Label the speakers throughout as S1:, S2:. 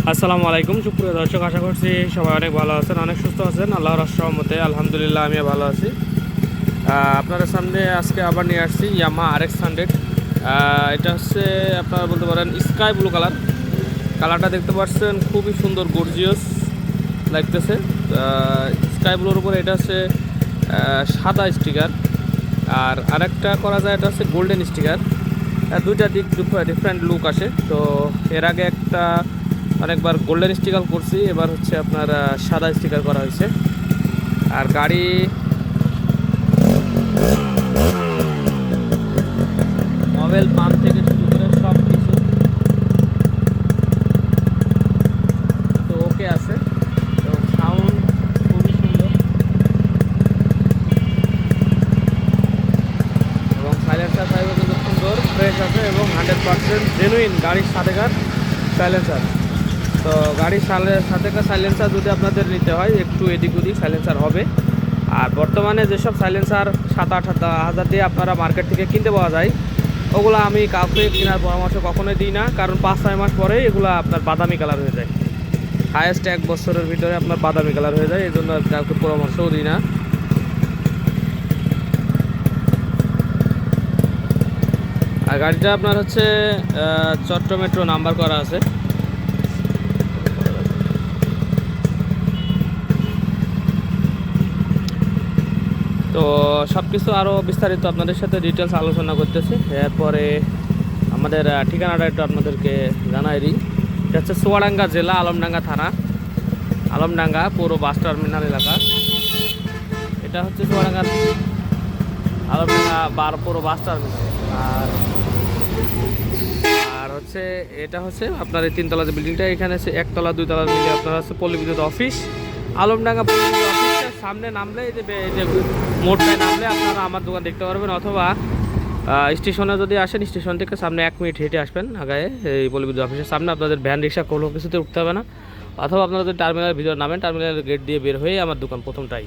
S1: আসসালামু আলাইকুম সুপ্রিয় দর্শক, আশা করছি সবাই অনেক ভালো আছেন, অনেক সুস্থ আছেন। আল্লাহর রহমতে আলহামদুলিল্লাহ আমিও ভালো আছি। আপনাদের সামনে আজকে আবার নিয়ে আসছি ইয়ামাহা RX 100। এটা হচ্ছে আপনারা বলতে পারেন স্কাই ব্লু কালারটা দেখতে পাচ্ছেন, খুবই সুন্দর গর্জিয়াস লাগতেছে। স্কাই ব্লুর উপরে এটা হচ্ছে সাদা স্টিকার, আর আরেকটা করা যায় এটা হচ্ছে গোল্ডেন স্টিকার। দুইটা দিক ডিফারেন্ট লুক আসে। তো এর আগে অনেকবার গোল্ডেন স্টিকার করছি, এবার হচ্ছে আপনার সাদা স্টিকার করা হয়েছে। আর গাড়ি মোবাইল পাম্প থেকে শুরু করে সব কিছু তো ওকে আছে, এবং সাউন্ড খুবই সুন্দর, এবং সাইলেন্সার ফাইবার কিন্তু সুন্দর ফ্রেশ আছে, এবং 100% জেনুইন গাড়ির সাথেকার সাইলেন্সার। তো গাড়ির সাথেকার সাইলেন্সার যদি আপনাদের নিতে হয়, একটু এদিক ওদিক সাইলেন্সার হবে। আর বর্তমানে যেসব সাইলেন্সার 7-8 হাজার দিয়ে আপনারা মার্কেট থেকে কিনতে পাওয়া যায়, ওগুলো আমি কাউকে কেনার পরামর্শ কখনোই দিই না, কারণ 5-6 মাস পরেই এগুলো আপনার বাদামি কালার হয়ে যায়। হায়েস্ট 1 বছরের ভিতরে আপনার বাদামি কালার হয়ে যায়, এই জন্য কাউকে পরামর্শও দিই না। আর গাড়িটা আপনার হচ্ছে চট্টগ্রাম মেট্রো নাম্বার করা আছে। তো সব কিছু আরও বিস্তারিত আপনাদের সাথে ডিটেলস আলোচনা করতেছি। এরপরে আমাদের ঠিকানাটা একটু আপনাদেরকে জানাই দিই। এটা হচ্ছে চুয়াডাঙ্গা জেলা, আলমডাঙ্গা থানা, আলমডাঙ্গা পুরো বাস টার্মিনাল এলাকা। এটা হচ্ছে চুয়াডাঙ্গা আলমডাঙ্গা পুরো বাস টার্মিনাল। আর আর হচ্ছে এটা হচ্ছে আপনার এই 3তলা যে বিল্ডিংটা, এখানে হচ্ছে 1তলা 2তলা মিলে আপনার হচ্ছে পল্লী বিদ্যুৎ অফিস, আলমডাঙ্গা পল্লী বিদ্যুৎ অফিসের সামনে নামলে এই যে মোড়টায় নামলে আপনারা আমার দোকান দেখতে পারবেন। অথবা স্টেশনে যদি আসেন, স্টেশন থেকে সামনে 1 মিনিট হেঁটে আসবেন আগায়, এই পল্লী বিদ্যুৎ অফিসের সামনে আপনাদের ভ্যান রিক্সা কোনো কিছুতে উঠতে হবে না। অথবা আপনারা যদি টার্মিনালের ভিতরে নামেন, টার্মিনালের গেট দিয়ে বের হয়ে আমার দোকান প্রথমটাই।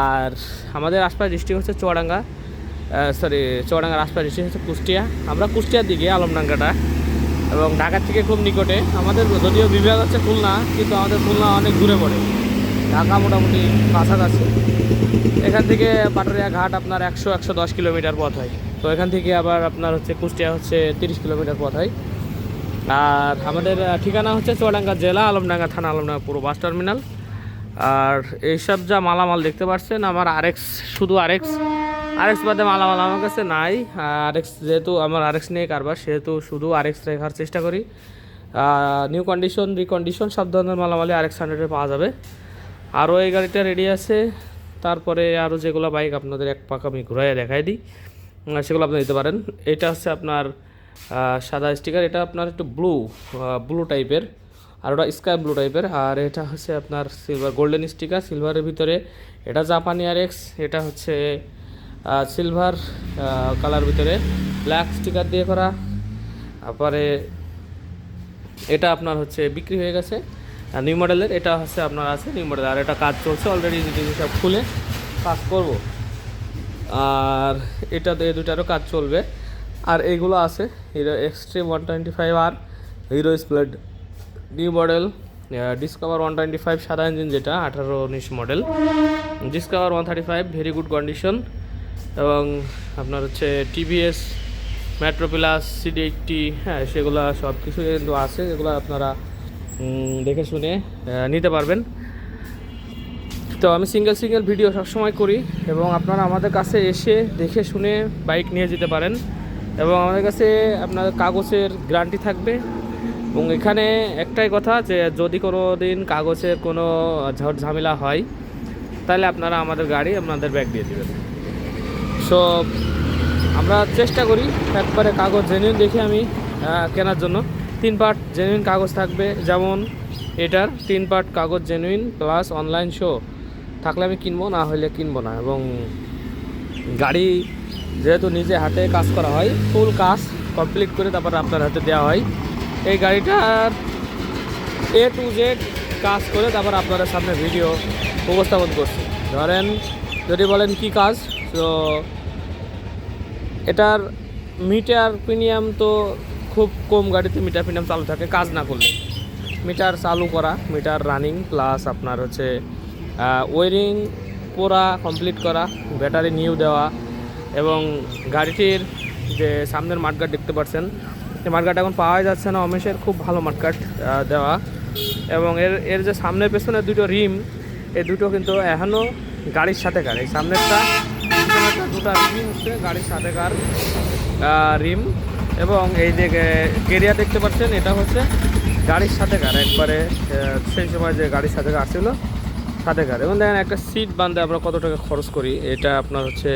S1: আর আমাদের আশপাশ ডিস্ট্রিক্ট হচ্ছে চুয়াডাঙ্গার আশপাশ ডিস্ট্রিক্ট হচ্ছে কুষ্টিয়া। আমরা কুষ্টিয়ার দিকে আলমডাঙ্গাটা, এবং ঢাকার থেকে খুব নিকটে। আমাদের যদিও বিভাগ হচ্ছে খুলনা, কিন্তু আমাদের খুলনা অনেক দূরে পড়ে, ঢাকা মোটামুটি কাছাকাছি। এখান থেকে পাটুরিয়া ঘাট আপনার 100-110 কিলোমিটার পথ হয়। তো এখান থেকে আবার আপনার হচ্ছে কুষ্টিয়া হচ্ছে 30 কিলোমিটার পথ হয়। আর আমাদের ঠিকানা হচ্ছে চুয়াডাঙ্গা জেলা, আলমডাঙ্গা থানা, আলমডাঙ্গা পুরো বাস টার্মিনাল। আর এইসব যা মালামাল দেখতে পাচ্ছেন, আমার শুধু আরএক্স বাদে মালামাল আমার কাছে নাই। যেহেতু আমার আরএক্স নিয়ে কারবার, সেহেতু শুধু আরএক্স রাখার চেষ্টা করি। নিউ কন্ডিশন, রিকন্ডিশন সব ধরনের মালামালই RX 100 পাওয়া যাবে। আরও এই গাড়িটা রেডি আছে। তারপরে আরও যেগুলো বাইক আপনাদের এক পাক আমি ঘুরাইয়া দেখাই দিই, সেগুলো আপনি দিতে পারেন। এটা হচ্ছে আপনার সাদা স্টিকার, এটা আপনার একটু ব্লু টাইপের, আর ওটা স্কাই ব্লু টাইপের। আর এটা হচ্ছে আপনার গোল্ডেন স্টিকার, সিলভারের ভিতরে। এটা জাপানি RX, এটা হচ্ছে সিলভার কালার ভিতরে ব্ল্যাক স্টিকার দিয়ে করা। তারপরে এটা আপনার হচ্ছে বিক্রি হয়ে গেছে নিউ মডেলের, এটা হচ্ছে আপনার আছে নিউ মডেল। আর এটা কাজ চলছে অলরেডি, সব খুলে কাজ করব। আর এটাতে এই দুটারও কাজ চলবে। আর এইগুলো আছে Hero Xtreme 125R, Hero Splendor new model, Discover 125 সাদা ইঞ্জিন, যেটা 18-19 model, Discover 135 very good condition, এবং আপনার হচ্ছে টিভিএস মেট্রো প্লাস CD80, হ্যাঁ সেগুলো সব কিছু কিন্তু আছে, যেগুলো আপনারা দেখে শুনে নিতে পারবেন। তো আমি সিঙ্গেল ভিডিও সবসময় করি, এবং আপনারা আমাদের কাছে এসে দেখে শুনে বাইক নিয়ে যেতে পারেন। এবং আমাদের কাছে আপনার কাগজের গ্যারান্টি থাকবে। এবং এখানে একটাই কথা, যে যদি কোনো দিন কাগজের কোনো ঝড় ঝামেলা হয়, তাহলে আপনারা আমাদের গাড়ি আপনাদের ব্যাগ দিয়ে দেবেন। সো আমরা চেষ্টা করি একবারে কাগজ জেনুইন দেখে আমি কেনার জন্য। 3 পার্ট জেনুইন কাগজ থাকবে, যেমন এটার 3 পার্ট কাগজ জেনুইন প্লাস অনলাইন শো থাকলে আমি কিনবো, না হলে কিনবো না। এবং গাড়ি যেহেতু নিজে হাতে কাজ করা হয়, ফুল কাজ কমপ্লিট করে তারপর আপনার হাতে দেওয়া হয়। এই গাড়িটার A to Z কাজ করে তারপর আপনাদের সামনে ভিডিও উপস্থাপন করছি। ধরেন যদি বলেন কি কাজ, তো এটার মিটার প্রিমিয়াম তো খুব কম গাড়িতে মিটার প্রিমিয়াম চালু থাকে কাজ না করলে। মিটার চালু করা, মিটার রানিং, প্লাস আপনার হচ্ছে ওয়ারিং পুরা কমপ্লিট করা, ব্যাটারি নিউ দেওয়া, এবং গাড়িটির যে সামনের মাঠগার্ড দেখতে পাচ্ছেন, এই মাঠগার্ড এখন পাওয়া যাচ্ছে না, অমেশের খুব ভালো মাঠগার্ড দেওয়া। এবং এর যে সামনের পেছনে দুটো রিম, এই দুটো কিন্তু এখনও গাড়ির সাথেকার। এই সামনেরটা দুটো রিম হচ্ছে গাড়ির সাথেকার রিম, এবং এই যে কেরিয়া দেখতে পাচ্ছেন এটা হচ্ছে গাড়ির সাথেকার, একবারে সেই সময় যে গাড়ির সাথেকার আসছিল সাথেকার। এবং দেখেন একটা সিট বাঁধতে আমরা কত টাকা খরচ করি, এটা আপনার হচ্ছে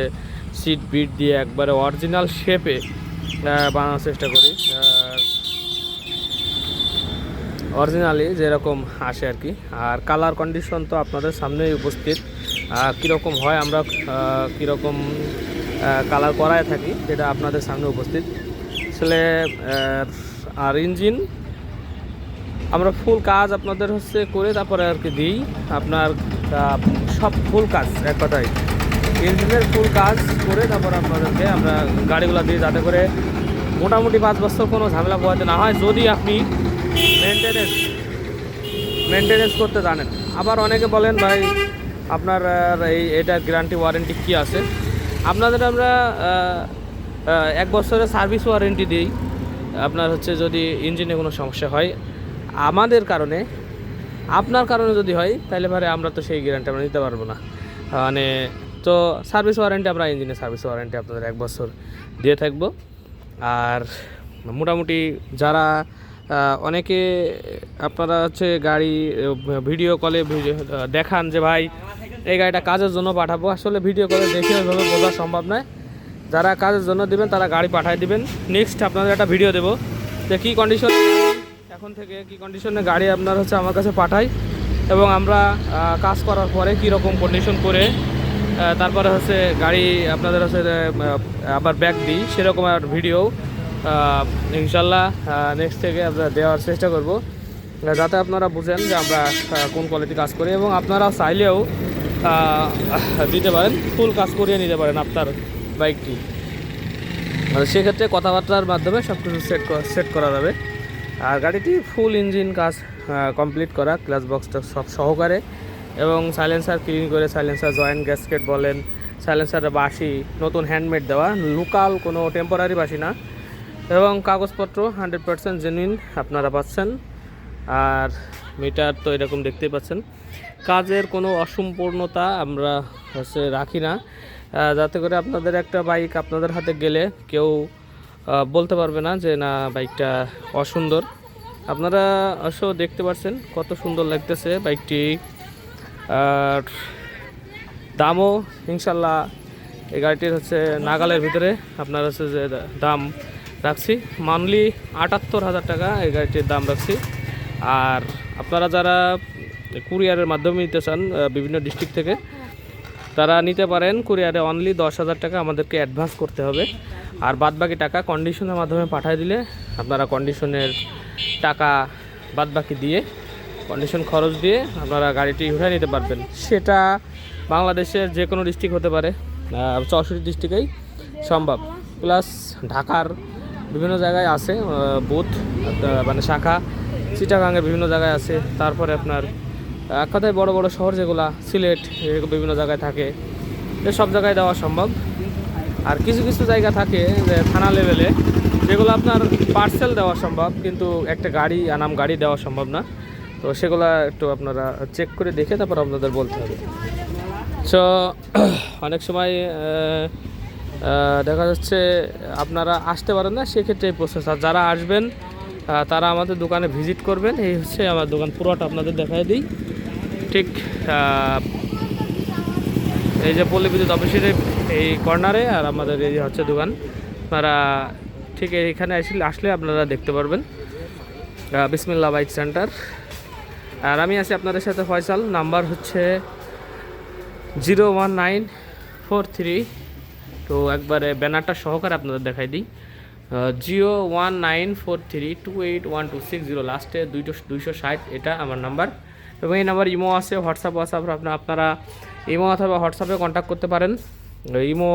S1: সিট বিট দিয়ে একবারে অরিজিনাল শেপে বানানোর চেষ্টা করি, অরিজিনালি যেরকম আসে আর কি। আর কালার কন্ডিশন তো আপনাদের সামনেই উপস্থিত, কীরকম হয়, আমরা কীরকম কালার করায় থাকি সেটা আপনাদের সামনে উপস্থিত আসলে। আর ইঞ্জিন আমরা ফুল কাজ আপনাদের হচ্ছে করে তারপরে আর কি দিই, আপনার সব ফুল কাজ, এক কথায় ইঞ্জিনের ফুল কাজ করে তারপর আপনাদেরকে আমরা গাড়িগুলো দিই, যাতে করে মোটামুটি 5 বছর কোনো ঝামেলা পোহাতে না হয়, যদি আপনি মেনটেনেন্স করতে জানেন। আবার অনেকে বলেন ভাই আপনার এটা গ্যারান্টি ওয়ারেন্টি কী আছে, আপনাদের আমরা 1 বছরের সার্ভিস ওয়ারেন্টি দিই। আপনার হচ্ছে যদি ইঞ্জিনে কোনো সমস্যা হয় আমাদের কারণে, আপনার কারণে যদি হয়, তাহলে পরে আমরা তো সেই গ্যারান্টি আমরা নিতে পারবো না। মানে তো সার্ভিস ওয়ারেন্টি আমরা ইঞ্জিনের সার্ভিস ওয়ারেন্টি আপনাদের 1 বছর দিয়ে থাকবো। আর মোটামুটি যারা অনেকে আপনারা হচ্ছে গাড়ি ভিডিও কলে দেখান যে ভাই এই গাড়িটা কাজের জন্য পাঠাবো, আসলে ভিডিও কলে দেখে ওইভাবে বোঝা সম্ভব নয়। যারা কাজের জন্য দিবেন তারা গাড়ি পাঠিয়ে দিবেন, নেক্সট আপনাদের একটা ভিডিও দেবো যে কী কন্ডিশন, এখন থেকে কী কন্ডিশনে গাড়ি আপনার হচ্ছে আমার কাছে পাঠাই, এবং আমরা কাজ করার পরে কীরকম কন্ডিশন করে তারপরে হচ্ছে গাড়ি আপনাদের হচ্ছে আবার ব্যাক দিই, সেরকম আর ভিডিও ইনশাল্লাহ নেক্সট থেকে আমরা দেওয়ার চেষ্টা করব, যাতে আপনারা বুঝেন যে আমরা কোন কোয়ালিটি কাজ করি, এবং আপনারা চাইলেও দিতে পারেন, ফুল কাজ করিয়ে নিতে পারেন আপনার বাইকটি। সেক্ষেত্রে কথাবার্তার মাধ্যমে সব কিছু সেট করা যাবে। আর গাড়িটি ফুল ইঞ্জিন কাজ কমপ্লিট করা, ক্লাচ বক্সটা সব সহকারে, এবং সাইলেন্সার ক্লিন করে, সাইলেন্সার জয়েন্ট গ্যাসকেট বলেন, সাইলেন্সারের বাঁশি নতুন হ্যান্ডমেড দেওয়া, লোকাল কোনো টেম্পোরারি বাঁশি না, এবং কাগজপত্র 100% জেনুইন আপনারা পাচ্ছেন। আর মিটার তো এরকম দেখতেই পাচ্ছেন, কাজের কোনো অসম্পূর্ণতা আমরা হচ্ছে রাখি না, যাতে করে আপনাদের একটা বাইক আপনাদের হাতে গেলে কেউ বলতে পারবে না যে না বাইকটা অসুন্দর। আপনারা অবশ্য দেখতে পাচ্ছেন কত সুন্দর লাগতেছে বাইকটি। আর দামও ইনশাল্লাহ এই গাড়িটির হচ্ছে নাগালের ভিতরে আপনার হচ্ছে যে দাম রাখছি, মান্থলি 78,000 টাকা এই গাড়িটির দাম রাখছি। আর আপনারা যারা কুরিয়ারের মাধ্যমে নিতে চান বিভিন্ন ডিস্ট্রিক্ট থেকে, তারা নিতে পারেন। কুরিয়ারে অনলি 10,000 টাকা আমাদেরকে অ্যাডভান্স করতে হবে, আর বাদবাকি টাকা কন্ডিশনের মাধ্যমে পাঠিয়ে দিলে আপনারা কন্ডিশনের টাকা বাদবাকি দিয়ে, কন্ডিশন খরচ দিয়ে আপনারা গাড়িটি উঠে নিতে পারবেন। সেটা বাংলাদেশের যে কোনো ডিস্ট্রিক্ট হতে পারে, 64 ডিস্ট্রিক্টেই সম্ভব, প্লাস ঢাকার বিভিন্ন জায়গায় আছে বুথ, মানে শাখা, চিটাগাংয়ের বিভিন্ন জায়গায় আছে, তারপরে আপনার এক কথায় বড় বড় শহর যেগুলো সিলেট এরকম বিভিন্ন জায়গায় থাকে, সব জায়গায় দেওয়া সম্ভব। আর কিছু কিছু জায়গা থাকে যে থানা লেভেলে, যেগুলো আপনার পার্সেল দেওয়া সম্ভব, কিন্তু একটা গাড়ি আনাম গাড়ি দেওয়া সম্ভব না। তো সেগুলো একটু আপনারা চেক করে দেখে তারপর আপনাদের বলতে হবে। সো অনেক সময় দেখা যাচ্ছে আপনারা আসতে পারেন না, সেক্ষেত্রে এই প্রসেস। আর যারা আসবেন তারা আমাদের দোকানে ভিজিট করবেন। এই হচ্ছে আমার দোকান, পুরোটা আপনাদের দেখাই দিই। ঠিক এই যে পল্লী বিদ্যুৎ অফিসের এই কর্নারে, আর আমাদের এই হচ্ছে দোকান। আপনারা ঠিক এইখানে আসলে আপনারা দেখতে পারবেন বিসমিল্লাহ বাইক সেন্টার। আর আমি আছি আপনাদের সাথে ফয়সাল। নাম্বার হচ্ছে 01943, তো একবারে ব্যানারটা সহকারে আপনাদের দেখাই দিই। 01943281260, লাস্টে 260, এটা আমার নাম্বার। এবং এই নাম্বার ইমো আছে, হোয়াটসঅ্যাপ আপনারা ইমো অথবা হোয়াটসঅ্যাপে কন্ট্যাক্ট করতে পারেন। ইমো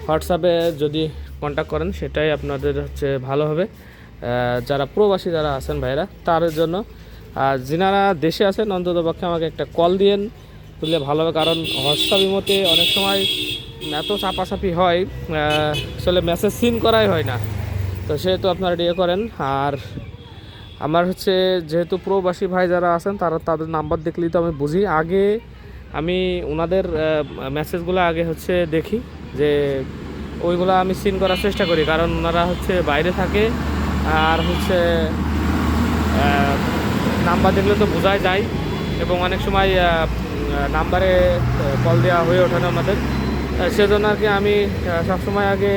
S1: হোয়াটসঅ্যাপে যদি কন্ট্যাক্ট করেন সেটাই আপনাদের হচ্ছে ভালো হবে। যারা প্রবাসী যারা আছেন ভাইরা, তার জন্য আর যিনারা দেশে আছেন অন্তত পক্ষে আমাকে একটা কল দিয়েন, বুঝলে ভালো হবে। কারণ হোয়াটসঅ্যাপ ইমোতে অনেক সময় এত চাপাচাপি হয়, আসলে মেসেজ সিন করাই হয় না। তো সেহেতু আপনারা ইয়ে করেন। আর আমার হচ্ছে যেহেতু প্রবাসী ভাই যারা আছেন তাদের নাম্বার দেখলেই তো আমি বুঝি। আগে আমি ওনাদের মেসেজগুলো আগে হচ্ছে দেখি, যে ওইগুলো আমি সিন করার চেষ্টা করি, কারণ ওনারা হচ্ছে বাইরে থাকে। আর হচ্ছে নাম্বার দেখলে তো বোঝাই যায়, এবং অনেক সময় নাম্বারে কল দেওয়া হয়ে ওঠে না আমাদের। সেজন্য আর কি আমি সবসময় আগে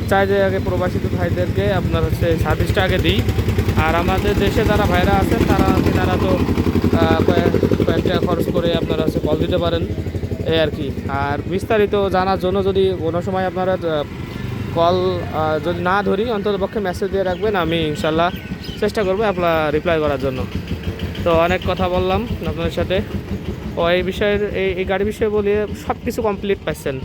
S1: চাই যে আগে প্রবাসী ভাইদেরকে আপনার হচ্ছে সার্ভিসটা আগে দিই। আর আমাদের দেশে যারা ভাইরা আছেন তারা তো কয়েক টাকা খরচ করে আপনারা হচ্ছে কল দিতে পারেন, এই আর কি। আর বিস্তারিত জানার জন্য যদি কোনো সময় আপনারা কল যদি না ধরি, অন্তত পক্ষে মেসেজ দিয়ে রাখবেন, আমি ইনশাল্লাহ চেষ্টা করবো আপনার রিপ্লাই করার জন্য। তো অনেক কথা বললাম আপনাদের সাথে। ও এই বিষয়ের এই গাড়ি বিষয়ে বলিয়ে সব কিছু কমপ্লিট পাচ্ছেন,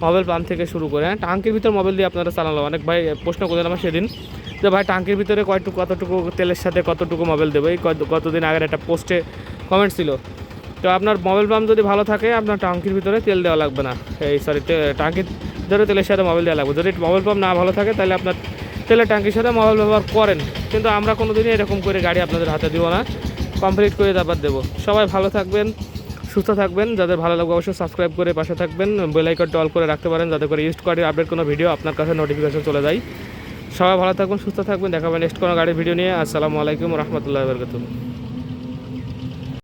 S1: মোবাইল পাম্প থেকে শুরু করে। হ্যাঁ, টাঙ্কির ভিতর মোবাইল দিয়ে আপনারা চালানো। অনেক ভাই প্রশ্ন করলেন আমার সেদিন যে ভাই টাঙ্কির ভিতরে কতটুকু তেলের সাথে কতটুকু মোবাইল দেবে। এই কতদিন আগের একটা পোস্টে কমেন্ট ছিল। তো আপনার মোবাইল পাম্প যদি ভালো থাকে, আপনার টাঙ্কির ভিতরে তেল দেওয়া লাগবে না, টাঙ্কির ভিতরে তেলের সাথে মোবাইল দেওয়া লাগবে। যদি মোবাইল পাম্প না ভালো থাকে, তাহলে আপনার তেলের টাঙ্কির সাথে মোবাইল ব্যবহার করেন। কিন্তু আমরা কোনো দিনই এরকম করে গাড়ি আপনাদের হাতে দিব না, কমপ্লিট করে তারপর দেবো। সবাই ভালো থাকবেন, সুস্থ থাকবেন। যাদের ভালো লাগবে অবশ্যই সাবস্ক্রাইব করে পাশে থাকবেন, বেল আইকনটা অল করে রাখতে পারেন, যাতে করে ইউজ গাড়ির আপডেট কোনো ভিডিও আপনার কাছে নোটিফিকেশন চলে যায়। সবাই ভালো থাকবেন, সুস্থ থাকবেন। দেখাবেন নেক্সট কোনো গাড়ির ভিডিও নিয়ে। আসসালামু আলাইকুম রহমতুল্লাহি ওয়া বারাকাতুহু।